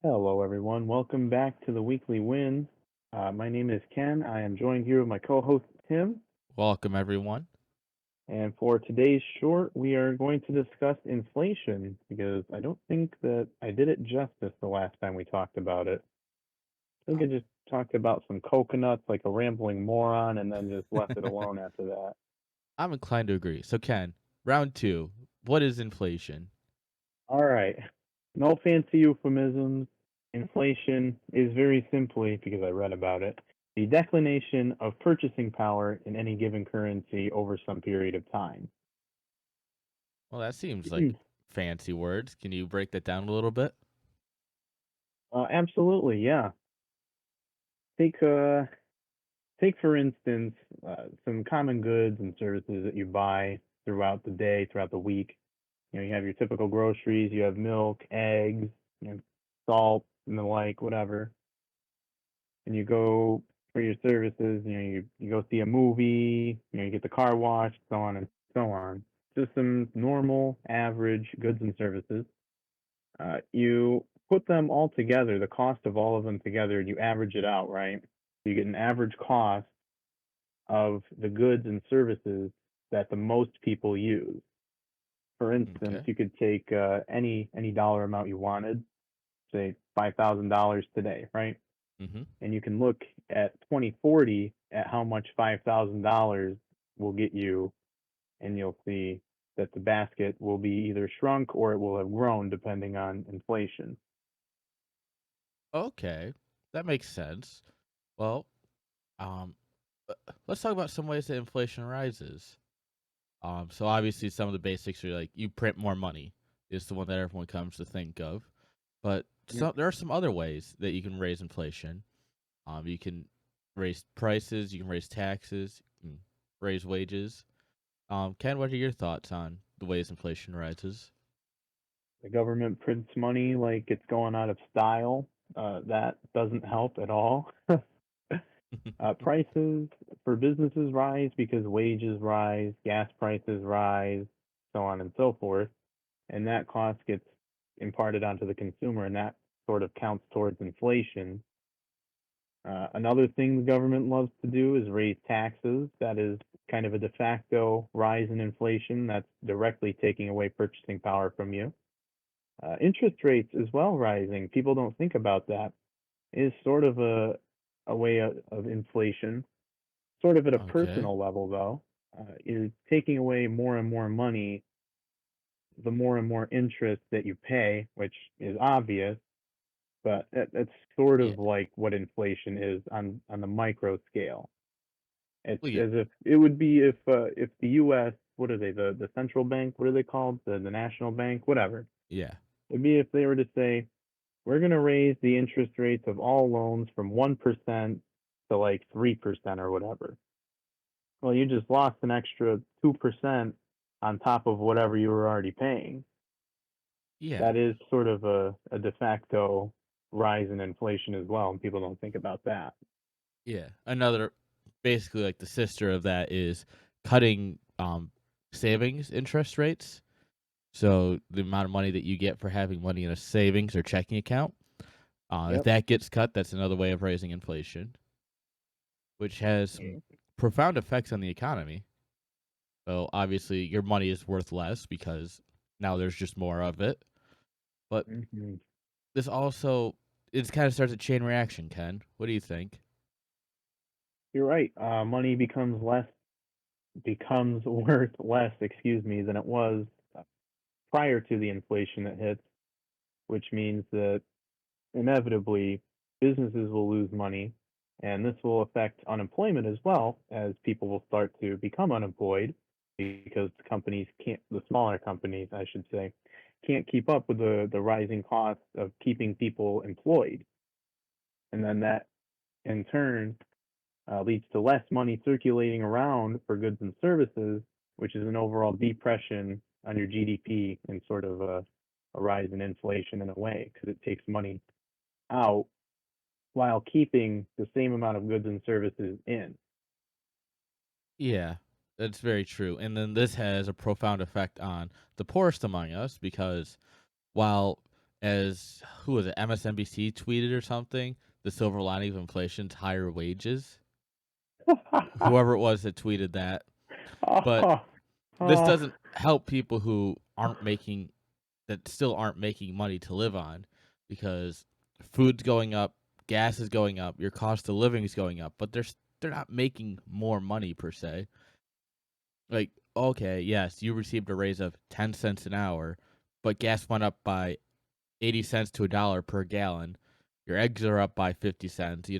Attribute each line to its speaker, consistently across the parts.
Speaker 1: Hello, everyone. Welcome back to the Weekly Win. My name is Ken. I am joined here with my co-host Tim.
Speaker 2: Welcome, everyone.
Speaker 1: And for today's short, we are going to discuss inflation because I don't think that I did it justice the last time we talked about it. I think I
Speaker 2: Um,
Speaker 1: just talked about some coconuts like a rambling moron and then just left it alone after that.
Speaker 2: I'm inclined to agree. So, Ken, round two. What is inflation?
Speaker 1: All right. No fancy euphemisms. Inflation is very simply, because I read about it, the declination of purchasing power in any given currency over some period of time.
Speaker 2: Well, that seems like fancy words. Can you break that down a little bit?
Speaker 1: Absolutely, yeah. Take uh, take for instance some common goods and services that you buy throughout the day, throughout the week. You have your typical groceries. You have milk, eggs, salt, and the like, whatever. And you go for your services, you go see a movie, you get the car washed, so on and so on. Just some normal, average goods and services. You put them all together, the cost of all of them together, you average it out, right? You get an average cost of the goods and services that the most people use. For instance,
Speaker 2: Okay.
Speaker 1: you could take any dollar amount you wanted, say $5,000 today, right?
Speaker 2: Mm-hmm.
Speaker 1: And you can look at 2040 at how much $5,000 will get you, and you'll see that the basket will be either shrunk or it will have grown depending on inflation.
Speaker 2: Okay. That makes sense. Well, um, let's talk about some ways that inflation rises. So obviously some of the basics are like you print more money is the one that everyone comes to think of. But there are some other ways that you can raise inflation. You can raise prices, you can raise taxes, you can raise wages. Ken, what are your thoughts on the ways inflation rises?
Speaker 1: The government prints money like it's going out of style. That doesn't help at all. Prices for businesses rise because wages rise, gas prices rise, so on and so forth. And that cost gets imparted onto the consumer, and that sort of counts towards inflation. Another thing the government loves to do is raise taxes. That is kind of a de facto rise in inflation. That's directly taking away purchasing power from you. Interest rates as well rising. People don't think about that. It is sort of a way of inflation, sort of at a
Speaker 2: Okay.
Speaker 1: personal level, though. You're taking away more and more money, the more and more interest that you pay, which is obvious, but that's sort
Speaker 2: Yeah.
Speaker 1: of like what inflation is on the micro scale. It's
Speaker 2: Well, yeah.
Speaker 1: as if it would be if the U.S. what are they the central bank? What are they called? The national bank? Whatever.
Speaker 2: Yeah.
Speaker 1: It'd be if they were to say we're going to raise the interest rates of all loans from 1% to like 3% or whatever. Well, you just lost an extra 2% on top of whatever you were already paying.
Speaker 2: Yeah.
Speaker 1: That is sort of a de facto rise in inflation as well, and people don't think about that.
Speaker 2: Yeah. Another, basically, like the sister of that is cutting savings interest rates. So the amount of money that you get for having money in a savings or checking account, if
Speaker 1: Yep.
Speaker 2: that gets cut, that's another way of raising inflation, which has some
Speaker 1: Mm-hmm.
Speaker 2: profound effects on the economy. So obviously, your money is worth less because now there's just more of it. But this also it kind of starts a chain reaction. Ken, what do you think?
Speaker 1: You're right. Money becomes worth less, excuse me, than it was prior to the inflation that hits, which means that inevitably businesses will lose money, and this will affect unemployment as well, as people will start to become unemployed because companies can't, the smaller companies, I should say, can't keep up with the rising costs of keeping people employed. And then that in turn leads to less money circulating around for goods and services, which is an overall depression on your GDP and sort of a rise in inflation in a way because it takes money out while keeping the same amount of goods and services in.
Speaker 2: Yeah, that's very true. And then this has a profound effect on the poorest among us because while as who was it? MSNBC tweeted or something. The silver lining of inflation's higher wages. Whoever it was that tweeted that, but
Speaker 1: Oh,
Speaker 2: this
Speaker 1: oh,
Speaker 2: doesn't help people who aren't making that still aren't making money to live on, because food's going up, gas is going up, your cost of living is going up, but they're not making more money per se. Like, okay, yes, you received a raise of 10 cents an hour, but gas went up by 80 cents to a dollar per gallon. Your eggs are up by 50 cents,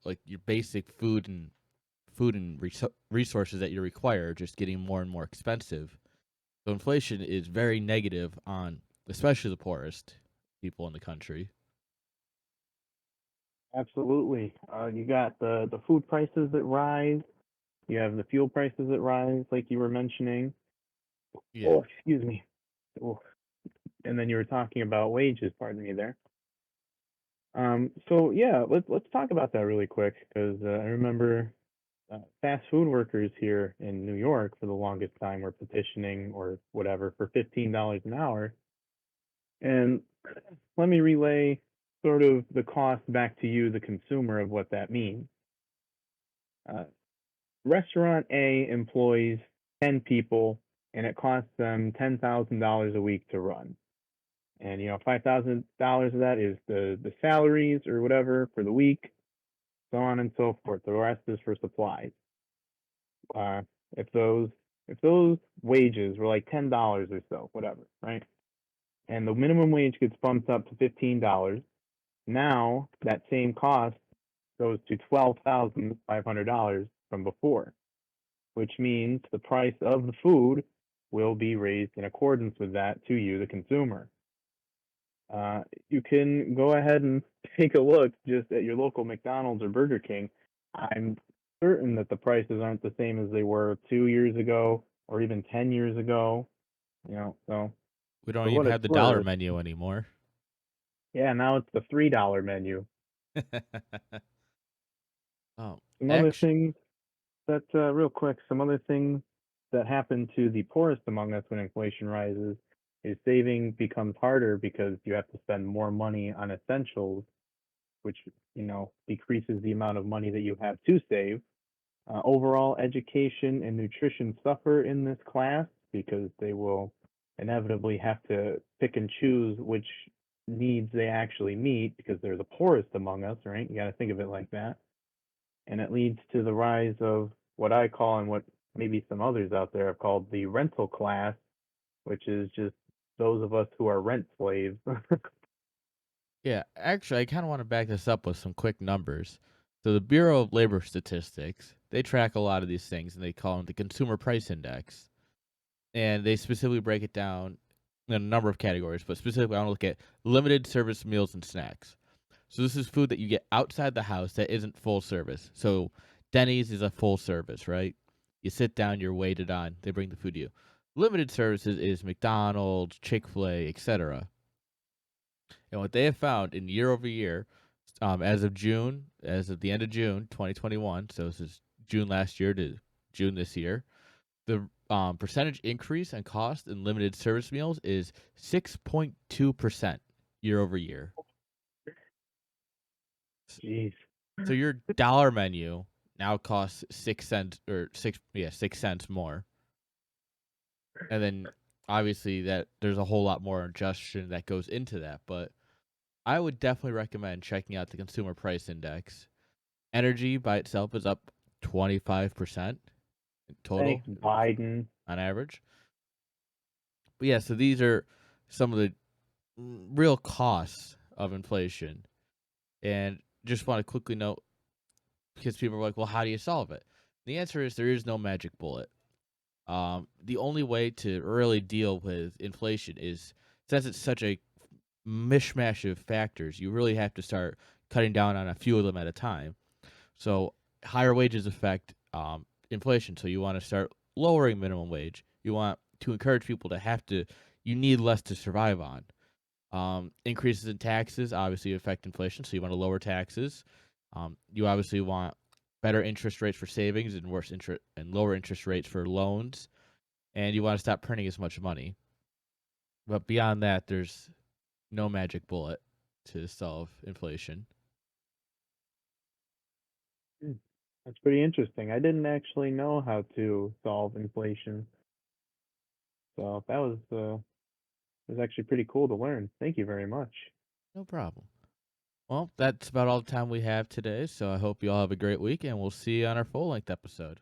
Speaker 2: Like your basic food and resources that you require are just getting more and more expensive. So inflation is very negative on especially the poorest people in the country.
Speaker 1: absolutely. You got the food prices that rise. You have the fuel prices that rise, like you were mentioning.
Speaker 2: Yeah.
Speaker 1: Oh, excuse me. Oh, and then you were talking about wages. Pardon me there. So yeah, let's talk about that really quick because I remember fast food workers here in New York for the longest time were petitioning or whatever for $15 an hour. And let me relay sort of the cost back to you, the consumer, of what that means. Uh, Restaurant A employs 10 people and it costs them $10,000 a week to run. And $5,000 of that is the salaries or whatever for the week, so on and so forth. The rest is for supplies. Uh, if those wages were like $10 or so, whatever, right? And the minimum wage gets bumped up to $15. Now that same cost goes to $12,500 from before, which means the price of the food will be raised in accordance with that to you, the consumer. You can go ahead and take a look just at your local McDonald's or Burger King. I'm certain that the prices aren't the same as they were 2 years ago or even 10 years ago. So
Speaker 2: We don't
Speaker 1: for
Speaker 2: even
Speaker 1: what
Speaker 2: have
Speaker 1: it's
Speaker 2: the dollar
Speaker 1: worth,
Speaker 2: menu anymore.
Speaker 1: yeah, now it's the $3 menu.
Speaker 2: Oh,
Speaker 1: Some other
Speaker 2: actually,
Speaker 1: things real quick, some other things that happen to the poorest among us when inflation rises is saving becomes harder because you have to spend more money on essentials, which decreases the amount of money that you have to save. Overall, education and nutrition suffer in this class because they will inevitably have to pick and choose which needs they actually meet because they're the poorest among us, right? You got to think of it like that. And it leads to the rise of what I call and what maybe some others out there have called the rental class, which is just those of us who are rent slaves.
Speaker 2: yeah, actually, I kind of want to back this up with some quick numbers. So the Bureau of Labor Statistics, they track a lot of these things, and they call them the Consumer Price Index. And they specifically break it down in a number of categories, but specifically, I want to look at limited service meals and snacks. So this is food that you get outside the house that isn't full service. So Denny's is a full service, right? You sit down, you're waited on, they bring the food to you. Limited services is McDonald's, Chick-fil-A, etc. And what they have found in year over year, as of the end of June 2021, so this is June last year to June this year, the percentage increase in cost in limited service meals is 6.2% year over year.
Speaker 1: Jeez.
Speaker 2: So your dollar menu now costs 6 cents or 6 cents more. And then obviously that there's a whole lot more ingestion that goes into that, but I would definitely recommend checking out the Consumer Price Index. Energy by itself is up 25% total
Speaker 1: Thanks, Biden.
Speaker 2: on average. But yeah, so these are some of the real costs of inflation. And just want to quickly note, because people are like, well, how do you solve it? The answer is there is no magic bullet. The only way to really deal with inflation is, since it's such a mishmash of factors, you really have to start cutting down on a few of them at a time. So higher wages affect inflation. So you want to start lowering minimum wage. You want to encourage people to you need less to survive on. Increases in taxes obviously affect inflation, so you want to lower taxes. You obviously want better interest rates for savings and lower interest rates for loans, and you want to stop printing as much money. But beyond that, there's no magic bullet to solve inflation.
Speaker 1: Hmm. That's pretty interesting. I didn't actually know how to solve inflation, so that was actually pretty cool to learn. Thank you very much.
Speaker 2: No problem. Well, that's about all the time we have today, so I hope you all have a great week, and we'll see you on our full length episode.